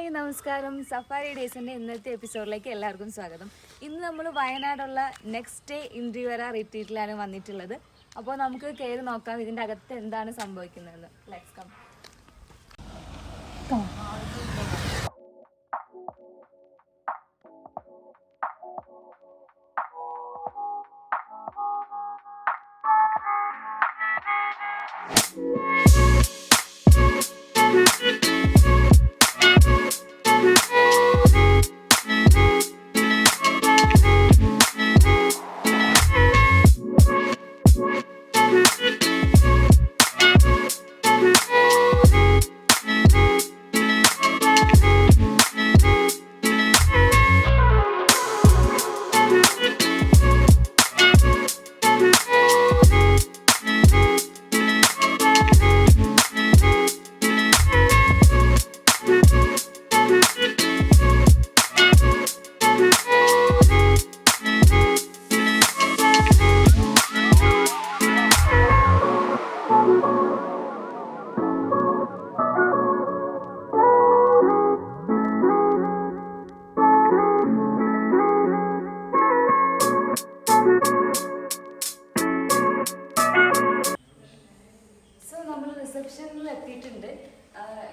Hi നമസ്കാരം. Safari ഡേയ്സിൻ്റെ ഇന്നത്തെ എപ്പിസോഡിലേക്ക് എല്ലാവർക്കും സ്വാഗതം. ഇന്ന് നമ്മൾ വയനാടുള്ള നെക്സ്റ്റ് ഡേ ഇൻട്രിവെറ റിട്രീറ്റിലാണ് വന്നിട്ടുള്ളത്. അപ്പോൾ നമുക്ക് കയറി നോക്കാം ഇതിൻ്റെ അകത്ത് എന്താണ് സംഭവിക്കുന്നതെന്ന്. Let's come. റിസപ്ഷനിൽ എത്തിയിട്ടുണ്ട്.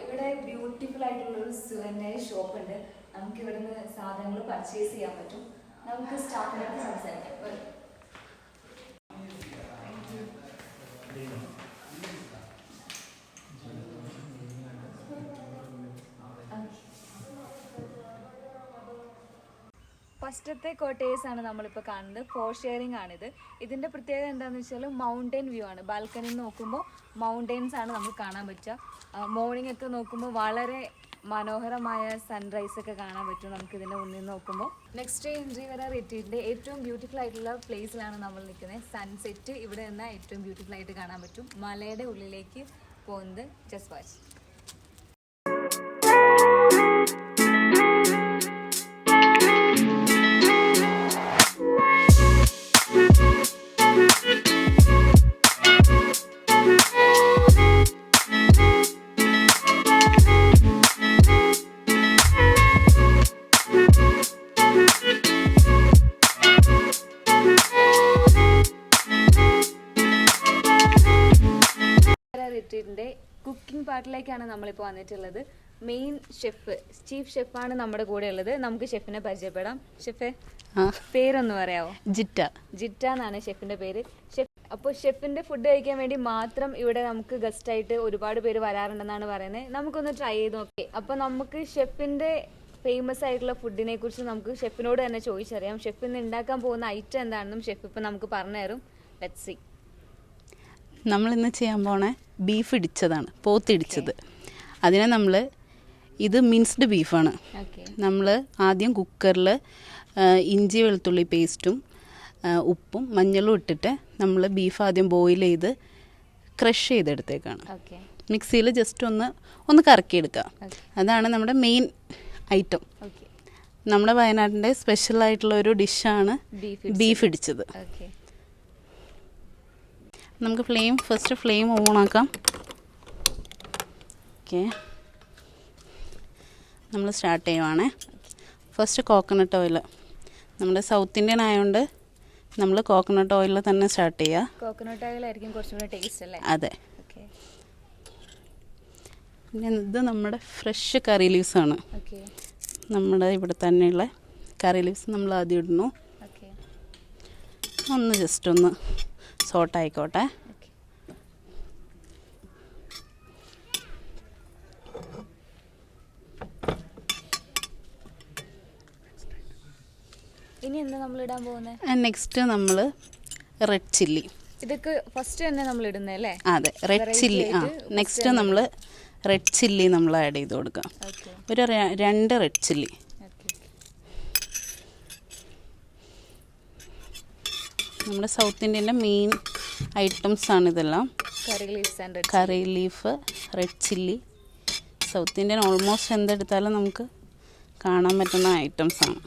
ഇവിടെ ബ്യൂട്ടിഫുൾ ആയിട്ടുള്ളൊരു സുവനീർ ഷോപ്പ് ഉണ്ട്. നമുക്ക് ഇവിടെ നിന്ന് സാധനങ്ങൾ പർച്ചേസ് ചെയ്യാൻ പറ്റും. നമുക്ക് സ്റ്റാഫിനടുത്ത് സംസാരിക്കാം. ഫസ്റ്റത്തെ കോട്ടേഴ്സ് ആണ് നമ്മളിപ്പോൾ കാണുന്നത്. 4 ഷെയറിംഗ് ആണിത്. ഇതിൻ്റെ പ്രത്യേകത എന്താണെന്ന് വെച്ചാൽ മൗണ്ടൻ വ്യൂ ആണ്. ബാൽക്കണിയിൽ നോക്കുമ്പോൾ മൗണ്ടെയിൻസ് ആണ് നമുക്ക് കാണാൻ പറ്റുക. മോർണിംഗ് ഒക്കെ നോക്കുമ്പോൾ വളരെ മനോഹരമായ സൺറൈസ് ഒക്കെ കാണാൻ പറ്റും നമുക്ക് ഇതിൻ്റെ മുന്നിൽ നോക്കുമ്പോൾ. നെക്സ്റ്റ് ഡേ ഇൻട്രിവെറ റിട്രീറ്റിൻ്റെ ഏറ്റവും ബ്യൂട്ടിഫുൾ ആയിട്ടുള്ള പ്ലേസിലാണ് നമ്മൾ നിൽക്കുന്നത്. സൺസെറ്റ് ഇവിടെ നിന്നാൽ ഏറ്റവും ബ്യൂട്ടിഫുൾ ആയിട്ട് കാണാൻ പറ്റും. മലയുടെ ഉള്ളിലേക്ക് പോകുന്നത്. Just watch. റിട്രീറ്റിൻ്റെ കുക്കിംഗ് പാർട്ടിലേക്കാണ് നമ്മളിപ്പോൾ വന്നിട്ടുള്ളത്. മെയിൻ ഷെഫ്, ചീഫ് ഷെഫാണ് നമ്മുടെ കൂടെ ഉള്ളത്. നമുക്ക് ഷെഫിനെ പരിചയപ്പെടാം. ഷെഫെ, പേരൊന്ന് പറയാവോ? ജിറ്റ എന്നാണ് ഷെഫിന്റെ പേര്. അപ്പോൾ ഷെഫിന്റെ ഫുഡ് കഴിക്കാൻ വേണ്ടി മാത്രം ഇവിടെ നമുക്ക് ഗസ്റ്റ് ആയിട്ട് ഒരുപാട് പേര് വരാറുണ്ടെന്നാണ് പറയുന്നത്. നമുക്കൊന്ന് ട്രൈ ചെയ്ത് നോക്കി. അപ്പോൾ നമുക്ക് ഷെഫിന്റെ ഫേമസ് ആയിട്ടുള്ള ഫുഡിനെ കുറിച്ച് നമുക്ക് ഷെഫിനോട് തന്നെ ചോദിച്ചറിയാം. ഷെഫ് ഇന്ന് ഉണ്ടാക്കാൻ പോകുന്ന ഐറ്റം എന്താണെന്നും ഷെഫ് ഇപ്പം നമുക്ക് പറഞ്ഞു തരും. Let's see. നമ്മളിന്ന് ചെയ്യാൻ പോണ ബീഫ് ഇടിച്ചതാണ്, പോത്തിടിച്ചത്. അതിനെ നമ്മൾ, ഇത് മിൻസ്ഡ് ബീഫാണ്. നമ്മൾ ആദ്യം കുക്കറിൽ ഇഞ്ചി വെളുത്തുള്ളി പേസ്റ്റും ഉപ്പും മഞ്ഞളും ഇട്ടിട്ട് നമ്മൾ ബീഫ് ആദ്യം ബോയിൽ ചെയ്ത് ക്രഷ് ചെയ്തെടുത്തേക്കാണ്. മിക്സിയിൽ ജസ്റ്റ് ഒന്ന് കറക്കിയെടുക്കുക. അതാണ് നമ്മുടെ മെയിൻ ഐറ്റം. നമ്മുടെ വയനാടിൻ്റെ സ്പെഷ്യലായിട്ടുള്ള ഒരു ഡിഷാണ് ബീഫ് ഇടിച്ചത്. നമുക്ക് ഫസ്റ്റ് ഫ്ലെയിം ഓണാക്കാം. ഓക്കെ, നമ്മൾ സ്റ്റാർട്ട് ചെയ്യുവാണേ. First coconut oil. നമ്മുടെ സൗത്ത് ഇന്ത്യൻ ആയതുകൊണ്ട് നമ്മൾ കോക്കനട്ട് ഓയിലിൽ തന്നെ സ്റ്റാർട്ട് ചെയ്യുക. കോക്കനട്ട് ഓയിലായിരിക്കും കുറച്ചുകൂടി ടേസ്റ്റ് അല്ലേ? അതെ. പിന്നെ ഇത് നമ്മുടെ ഫ്രഷ് കറി ലീവ്സാണ്. നമ്മുടെ ഇവിടെ തന്നെയുള്ള കറി ലീവ്സ് നമ്മൾ ആദ്യം ഇടുന്നു. ജസ്റ്റ് ഒന്ന് സോട്ടായിക്കോട്ടെ. ഇനി എന്താ നമ്മൾ ഇടാൻ പോകുന്നത്? നെക്സ്റ്റ് നമ്മൾ റെഡ് ചില്ലി. ഇതൊക്കെ ഫസ്റ്റ് തന്നെ നമ്മൾ ഇടുന്നല്ലേ? അതെ, റെഡ് ചില്ലി. നെക്സ്റ്റ് നമ്മൾ റെഡ് ചില്ലി നമ്മൾ ആഡ് ചെയ്ത് കൊടുക്കാം. ഒരു 2 റെഡ് ചില്ലി. നമ്മുടെ സൗത്ത് ഇന്ത്യൻ്റെ മെയിൻ ഐറ്റംസ് ആണ് ഇതെല്ലാം. Curry leaf, red chilli. South Indian almost എന്തെടുത്താലും നമുക്ക് കാണാൻ പറ്റുന്ന ഐറ്റംസ് ആണ്.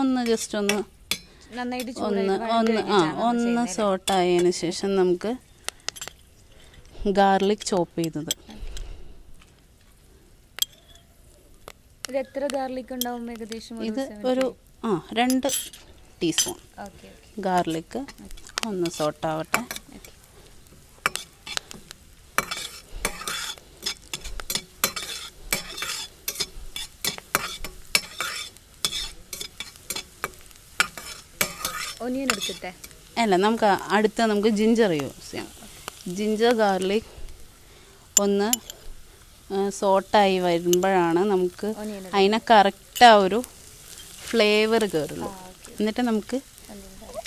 ഒന്ന് ജസ്റ്റ് ഒന്ന് നന്നായിട്ട് ഒന്ന് സോട്ടായതിനു ശേഷം നമുക്ക് ഗാർലിക് ചോപ്പ് ചെയ്തത്. ഇത് എത്ര ഗാർലിക് ഉണ്ടാവും ഏകദേശം? ഇത് ഒരു 2 ടീസ്പൂൺ ഗാർലിക് ഒന്ന് സോട്ടാവട്ടെ. ഒനിയൻ എടുത്തിട്ടെ? അല്ല, നമുക്ക് ജിഞ്ചർ യൂസ് ചെയ്യാം. ജിഞ്ചർ ഗാർലിക് ഒന്ന് സോട്ടായി വരുമ്പോഴാണ് നമുക്ക് അതിനെ കറക്റ്റ് ആ ഒരു ഫ്ലേവർ കയറുള്ളൂ. എന്നിട്ട് നമുക്ക്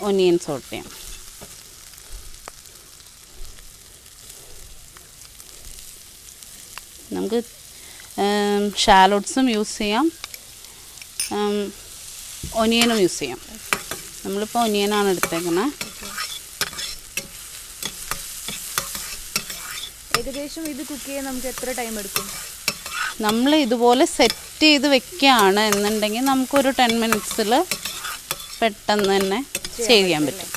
ഒനിയൻ സോട്ട് ചെയ്യാം. നമുക്ക് ഷാലോട്ട്സും യൂസ് ചെയ്യാം, ഒനിയനും യൂസ് ചെയ്യാം. നമ്മളിപ്പോൾ ഒനിയനാണ് എടുത്തേക്കുന്നത്. ഏകദേശം ഇത് കുക്ക് ചെയ്യാൻ നമുക്ക് എത്ര ടൈം എടുക്കും? നമ്മൾ ഇതുപോലെ സെറ്റ് ചെയ്ത് വെക്കുകയാണ് എന്നുണ്ടെങ്കിൽ നമുക്കൊരു 10 മിനിറ്റ്സിൽ പെട്ടെന്ന് തന്നെ ചെയ്യാൻ പറ്റും.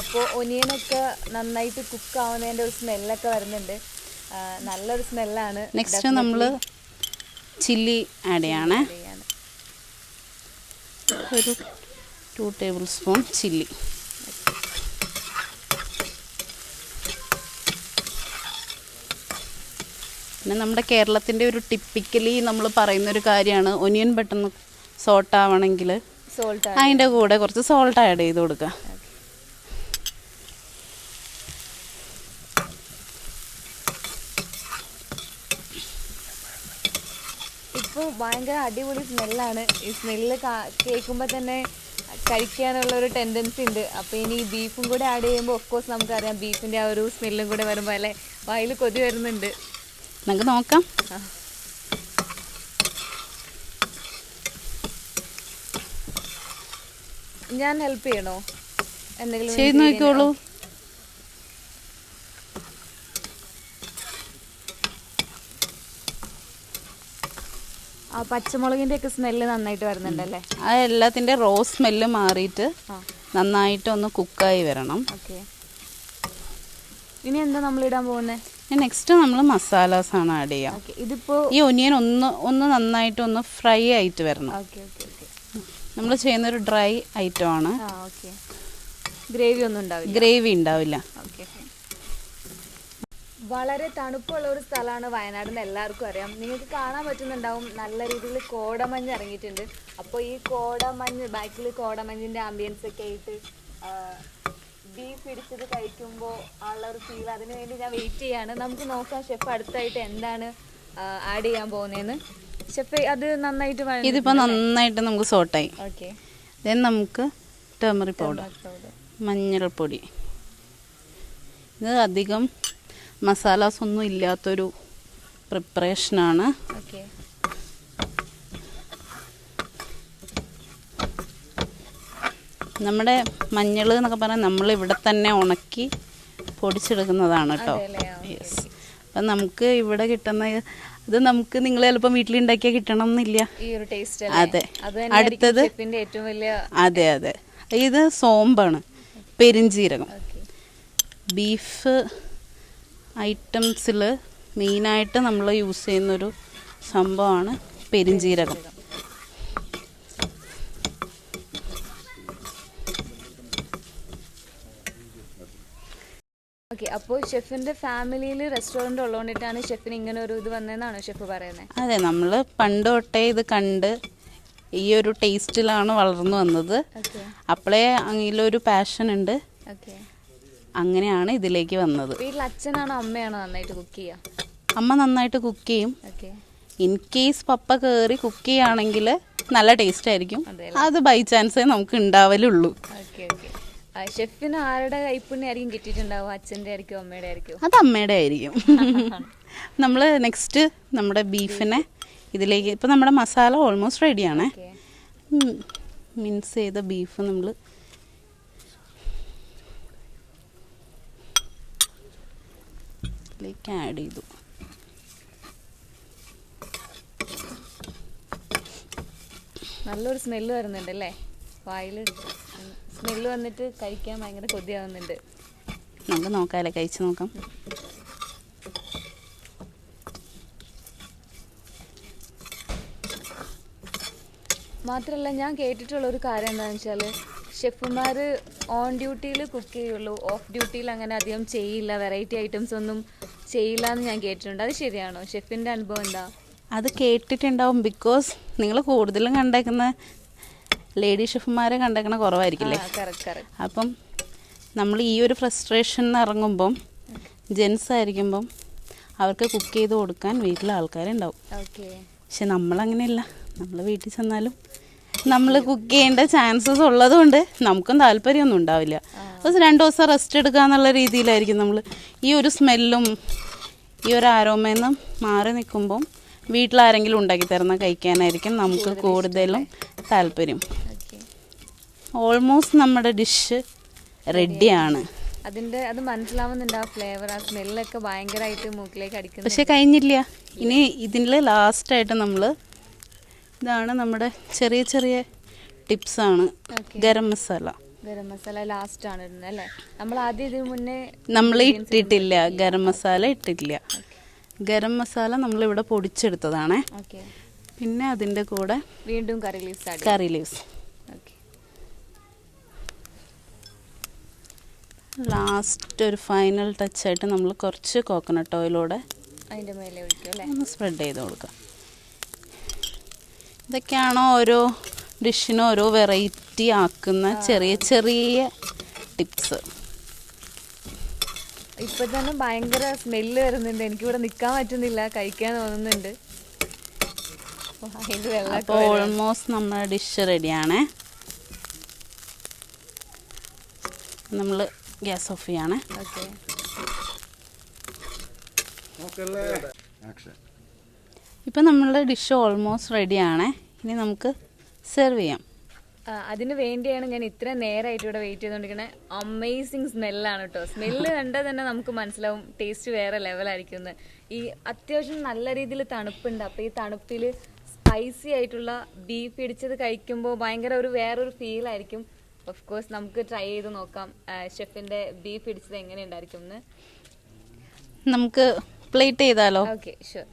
അപ്പോൾ ഒനിയനൊക്കെ നന്നായിട്ട് കുക്ക് ആവുന്നതിൻ്റെ ഒരു സ്മെല്ലൊക്കെ വരുന്നുണ്ട്. നല്ലൊരു സ്മെല്ലാണ്. നെക്സ്റ്റ് നമ്മൾ ചില്ലി ആഡ് ചെയ്യണേ. ഒരു 2 ടേബിൾ സ്പൂൺ ചില്ലി. പിന്നെ നമ്മുടെ കേരളത്തിൻ്റെ ഒരു ടിപ്പിക്കലി നമ്മൾ പറയുന്നൊരു കാര്യമാണ് ഒനിയൻ പെട്ടെന്ന് സോട്ട് ആവണമെങ്കിൽ അതിൻ്റെ കൂടെ കുറച്ച് സോൾട്ട് ആഡ് ചെയ്ത് കൊടുക്കുക. ഇപ്പോൾ ഭയങ്കര അടിപൊളി സ്മെല്ലാണ്. ഈ സ്മെല്ല് കേൾക്കുമ്പോൾ തന്നെ കഴിക്കാനുള്ള ഒരു ടെൻഡൻസി ഉണ്ട്. അപ്പോൾ ഇനി ഈ ബീഫും കൂടെ ആഡ് ചെയ്യുമ്പോൾ ഓഫ്കോഴ്സ് നമുക്കറിയാം ബീഫിൻ്റെ ആ ഒരു സ്മെല്ലും കൂടെ വരുമ്പോൾ അല്ലേ വായിൽ കൊതി വരുന്നുണ്ട്. നമുക്ക് നോക്കാം. ഞാൻ ഹെൽപ്പ് ചെയ്യണോ? എന്തെങ്കിലും ചെയ്ത് നോക്കിക്കോളൂ. ആ പച്ചമുളകിന്റെ ഒക്കെ സ്മെല്ല് നന്നായിട്ട് വരുന്നുണ്ടല്ലേ? ആ എല്ലാത്തിൻ്റെ റോ സ്മെല്ല് മാറിയിട്ട് നന്നായിട്ട് ഒന്ന് കുക്കായി വരണം. ഓക്കെ, ഇനി എന്താ നമ്മൾ ഇടാൻ പോകുന്നത്? നെക്സ്റ്റ് നമ്മൾ മസാലാസ് ആണ് ആഡ് ചെയ്യാം. ഇതിപ്പോൾ ഈ ഒനിയൻ ഒന്ന് നന്നായിട്ട് ഒന്ന് ഫ്രൈ ആയിട്ട് വരണം. നമ്മൾ ചെയ്യുന്നൊരു ഡ്രൈ ഐറ്റം ആണ്. ഗ്രേവി ഒന്നും ഉണ്ടാവില്ല? ഗ്രേവി ഉണ്ടാവില്ല. വളരെ തണുപ്പുള്ള ഒരു സ്ഥലമാണ് വയനാട് എന്ന് എല്ലാവർക്കും അറിയാം. നിങ്ങൾക്ക് കാണാൻ പറ്റുന്നുണ്ടാവും നല്ല രീതിയിൽ കോടമഞ്ഞ് ഇറങ്ങിയിട്ടുണ്ട്. അപ്പോൾ ഈ കോടമഞ്ഞ്, ബാക്കിൽ കോടമഞ്ഞിൻ്റെ ആംബിയൻസ് ഒക്കെ ആയിട്ട് ബീഫ് ഇടിച്ചത് കഴിക്കുമ്പോൾ ഉള്ള ഒരു ഫീൽ, അതിന് വേണ്ടി ഞാൻ വെയിറ്റ് ചെയ്യാണ്. നമുക്ക് നോക്കാം ഷെഫ് അടുത്തായിട്ട് എന്താണ് ആഡ് ചെയ്യാൻ പോകുന്നതെന്ന്. ഷെഫ് അത് നന്നായിട്ട് ഇതിപ്പോൾ നന്നായിട്ട് നമുക്ക് സോട്ടായി. ഓക്കെ, ദെൻ നമുക്ക് ടർമറിക് പൗഡർ, മഞ്ഞൾപ്പൊടി. ഇത് അധികം മസാലാസ് ഒന്നും ഇല്ലാത്തൊരു പ്രിപ്പറേഷനാണ്. ഓക്കെ, നമ്മുടെ മഞ്ഞൾ എന്നൊക്കെ പറഞ്ഞാൽ നമ്മൾ ഇവിടെ തന്നെ ഉണക്കി പൊടിച്ചെടുക്കുന്നതാണ് കേട്ടോ. യെസ്, അപ്പം നമുക്ക് ഇവിടെ കിട്ടുന്ന ഇത് നമുക്ക് നിങ്ങൾ ചിലപ്പോൾ വീട്ടിലുണ്ടാക്കിയാൽ കിട്ടണം എന്നില്ല. അതെ, അടുത്തത് അതെ അതെ ഇത് സോമ്പാണ്, പെരിഞ്ജീരകം. ബീഫ് ഐറ്റംസിൽ മെയിനായിട്ട് നമ്മൾ യൂസ് ചെയ്യുന്നൊരു സംഭവമാണ് പെരിഞ്ജീരകം. ഓക്കെ, അപ്പോൾ ഷെഫിന്റെ ഫാമിലിയിൽ റെസ്റ്റോറന്റ് ഉള്ളതുകൊണ്ടിട്ടാണ് ഷെഫിന് ഇങ്ങനെ ഒരു ഇത് വന്നതെന്നാണോ ഷെഫ് പറയുന്നത്? അതെ, നമ്മൾ പണ്ട് തൊട്ടേ ഇത് കണ്ട് ഈ ഒരു ടേസ്റ്റിലാണ് വളർന്നു വന്നത്. അപ്പോഴേ അതിലൊരു പാഷൻ ഉണ്ട്. അങ്ങനെയാണ് ഇതിലേക്ക് വന്നത്. വീട്ടിൽ അച്ഛനാണോ അമ്മയാണോ നന്നായിട്ട് കുക്ക് ചെയ്യുക? അമ്മ നന്നായിട്ട് കുക്ക് ചെയ്യും. ഇൻ കേസ് പപ്പ കയറി കുക്ക് ചെയ്യുകയാണെങ്കിൽ നല്ല ടേസ്റ്റ് ആയിരിക്കും. അത് ബൈ ചാൻസേ നമുക്ക് ഉണ്ടാവലുള്ളൂ. ഷെഫിന് ആരുടെ കൈപ്പുണ്യായിരിക്കും കിട്ടിയിട്ടുണ്ടാവും? അച്ഛൻ്റെ ആയിരിക്കും, അമ്മയുടെ ആയിരിക്കും? അത് അമ്മയുടെ ആയിരിക്കും. നമ്മൾ നെക്സ്റ്റ് നമ്മുടെ ബീഫിനെ ഇതിലേക്ക്, ഇപ്പം നമ്മുടെ മസാല ഓൾമോസ്റ്റ് റെഡിയാണ്. മിൻസ് ചെയ്ത ബീഫ് നമ്മൾ ഇതിലേക്ക് ആഡ് ചെയ്തു. നല്ലൊരു സ്മെല്ല് വരുന്നുണ്ട് അല്ലേ, വായിൽ സ്മെല്ല് വന്നിട്ട് കഴിക്കാൻ ഭയങ്കര കൊതിയാവുന്നുണ്ട്. നമുക്ക് നോക്കാമല്ലേ, കഴിച്ച് നോക്കാം. മാത്രമല്ല ഞാൻ കേട്ടിട്ടുള്ള ഒരു കാര്യം എന്താണെന്ന് വെച്ചാൽ ഷെഫുമാർ ഓൺ ഡ്യൂട്ടിയിൽ കുക്ക് ചെയ്യുള്ളൂ, ഓഫ് ഡ്യൂട്ടിയിൽ അങ്ങനെ അധികം ചെയ്യില്ല, വെറൈറ്റി ഐറ്റംസ് ഒന്നും ചെയ്യില്ല എന്ന് ഞാൻ കേട്ടിട്ടുണ്ട്. അത് ശരിയാണോ? ഷെഫിൻ്റെ അനുഭവം എന്താ? അത് കേട്ടിട്ടുണ്ടാവും. ബിക്കോസ് നിങ്ങൾ കൂടുതലും കണ്ടേക്കുന്ന ലേഡി ഷെഫുമാരെ കണ്ടേക്കണ കുറവായിരിക്കില്ലേ. അപ്പം നമ്മൾ ഈ ഒരു ഫ്രസ്ട്രേഷൻ ഇറങ്ങുമ്പം ജെൻസ് ആയിരിക്കുമ്പം അവർക്ക് കുക്ക് ചെയ്ത് കൊടുക്കാൻ വീട്ടിലെ ആൾക്കാരുണ്ടാവും. പക്ഷെ നമ്മളങ്ങനെയല്ല. നമ്മൾ വീട്ടിൽ ചെന്നാലും നമ്മൾ കുക്ക് ചെയ്യേണ്ട ചാൻസസ് ഉള്ളതുകൊണ്ട് നമുക്കും താല്പര്യമൊന്നും ഉണ്ടാവില്ല. അപ്പോൾ 2 ദിവസം റെസ്റ്റ് എടുക്കുക എന്നുള്ള രീതിയിലായിരിക്കും നമ്മൾ ഈ ഒരു സ്മെല്ലും ഈ ഒരു ആരോമയിൽ നിന്നും മാറി നിൽക്കുമ്പം വീട്ടിലാരെങ്കിലും ഉണ്ടാക്കി തരുന്ന കഴിക്കാനായിരിക്കും നമുക്ക് കൂടുതലും താല്പര്യം. ഓൾമോസ്റ്റ് നമ്മുടെ ഡിഷ് റെഡിയാണ്. അത് മനസ്സിലാവുന്നുണ്ട്, ആ ഫ്ലേവർ, ആ സ്മെല്ലൊക്കെ ഭയങ്കരമായിട്ട് മൂക്കിലേക്ക് അടിക്കുന്നു. പക്ഷെ കഴിഞ്ഞില്ല. ഇനി ഇതിൽ ലാസ്റ്റായിട്ട് നമ്മൾ ഇതാണ് നമ്മുടെ ചെറിയ ചെറിയ ടിപ്സാണ്. ഗരം മസാല ലാസ്റ്റ് ആണ് ഇടുന്നത് അല്ലേ? നമ്മൾ ആദ്യം ഇതിന് മുന്നേ നമ്മൾ ഇട്ടിട്ടില്ല, ഗരം മസാല ഇട്ടിട്ടില്ല. ഗരം മസാല നമ്മളിവിടെ പൊടിച്ചെടുത്തതാണേ. പിന്നെ അതിൻ്റെ കൂടെ വീണ്ടും കറി ലീവ്സ്. ലാസ്റ്റ് ഒരു ഫൈനൽ ടച്ചായിട്ട് നമ്മൾ കുറച്ച് കോക്കനട്ട് ഓയിലൂടെ അതിൻ്റെ മേലെ ഒഴിക്കും അല്ലേ, ഒന്ന് സ്പ്രെഡ് ചെയ്ത് കൊടുക്കാം. ഇതൊക്കെയാണോ ഓരോ ഡിഷിനും ഓരോ വെറൈറ്റി ആക്കുന്ന ചെറിയ ചെറിയ ടിപ്സ്. ഇപ്പം തന്നെ ഭയങ്കര സ്മെല്ല് വരുന്നുണ്ട്, എനിക്കിവിടെ നിൽക്കാൻ പറ്റുന്നില്ല, കഴിക്കാൻ തോന്നുന്നുണ്ട്. അപ്പോൾ ഓൾമോസ്റ്റ് നമ്മുടെ ഡിഷ് റെഡിയാണേ. നമ്മൾ ഗ്യാസ് ഓഫ് ചെയ്യണേ. ഇപ്പം നമ്മളുടെ ഡിഷ് ഓൾമോസ്റ്റ് റെഡിയാണേ. ഇനി നമുക്ക് സെർവ് ചെയ്യാം. അതിന് വേണ്ടിയാണ് ഞാൻ ഇത്ര നേരമായിട്ട് ഇവിടെ വെയിറ്റ് ചെയ്തുകൊണ്ടിരിക്കുന്നത്. അമേസിങ് സ്മെല്ലാണ് കേട്ടോ. സ്മെല്ല് കണ്ടാൽ തന്നെ നമുക്ക് മനസ്സിലാവും ടേസ്റ്റ് വേറെ ലെവലായിരിക്കും. ഈ അത്യാവശ്യം നല്ല രീതിയിൽ തണുപ്പുണ്ട്. അപ്പോൾ ഈ തണുപ്പിൽ സ്പൈസി ആയിട്ടുള്ള ബീഫ് ഇടിച്ചത് കഴിക്കുമ്പോൾ ഭയങ്കര വേറൊരു ഫീലായിരിക്കും. ഓഫ് കോഴ്സ് നമുക്ക് ട്രൈ ചെയ്ത് നോക്കാം ഷെഫിൻ്റെ ബീഫ് ഇടിച്ചത് എങ്ങനെ ഉണ്ടായിരിക്കും എന്ന്. നമുക്ക് പ്ലേറ്റ് ചെയ്താലോ? Okay, sure.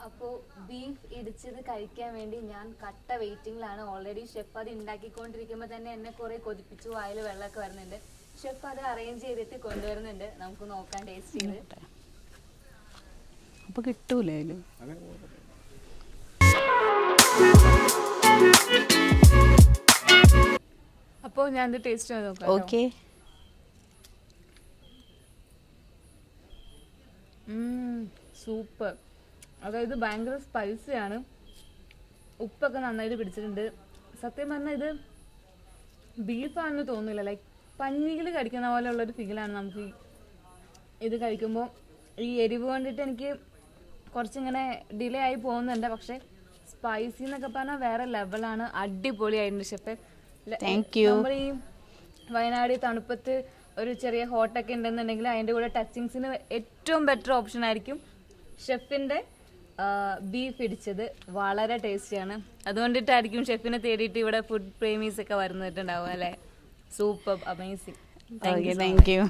അപ്പോൾ ബീഫ് ഇടിച്ചത് കഴിക്കാൻ വേണ്ടി ഞാൻ കട്ട വെയിറ്റിംഗിലാണ്. ഓൾറെഡി ഷെഫ് അത് ഉണ്ടാക്കിക്കൊണ്ടിരിക്കുമ്പോൾ തന്നെ എന്നെ കുറെ കൊതിപ്പിച്ചു, വായിൽ വെള്ളമൊക്കെ വരുന്നുണ്ട്. ഷെഫ് അത് അറേഞ്ച് ചെയ്തിട്ട് കൊണ്ടുവരുന്നുണ്ട്. നമുക്ക് നോക്കാം ടേസ്റ്റ് ചെയ്ത്. അപ്പോൾ കിട്ടൂലേ? അപ്പോൾ ഞാൻ ഇത് ടേസ്റ്റ് ചെയ്ത് നോക്കാം. ഓക്കെ. സൂപ്പർ. അതായത് ഭയങ്കര സ്പൈസിയാണ്, ഉപ്പൊക്കെ നന്നായിട്ട് പിടിച്ചിട്ടുണ്ട്. സത്യം പറഞ്ഞാൽ ഇത് ബീഫാണെന്ന് തോന്നില്ല. ലൈക്ക് പഞ്ഞിയിൽ കഴിക്കുന്ന പോലെയുള്ളൊരു ഫീലാണ് നമുക്ക് ഇത് കഴിക്കുമ്പോൾ. ഈ എരിവ് കൊണ്ടിട്ട് എനിക്ക് കുറച്ചിങ്ങനെ ഡിലേ ആയി പോകുന്നുണ്ട്. പക്ഷെ സ്പൈസി എന്നൊക്കെ പറഞ്ഞാൽ വേറെ ലെവലാണ്. അടിപൊളിയായിട്ടുണ്ട് ഷെഫ്. നമ്മൾ ഈ വയനാട് തണുപ്പത്ത് ഒരു ചെറിയ ഹോട്ടൊക്കെ ഉണ്ടെന്നുണ്ടെങ്കിൽ അതിൻ്റെ കൂടെ ടച്ചിങ്സിന് ഏറ്റവും ബെറ്റർ ഓപ്ഷൻ ആയിരിക്കും ഷെഫിൻ്റെ ബീഫ് ഇടിച്ചത്. വളരെ ടേസ്റ്റിയാണ്. അതുകൊണ്ടിട്ടായിരിക്കും ഷെഫിനെ തേടിയിട്ട് ഇവിടെ ഫുഡ് പ്രേമീസ് ഒക്കെ വരുന്നിട്ടുണ്ടാവും അല്ലേ. Super, amazing. Thank you.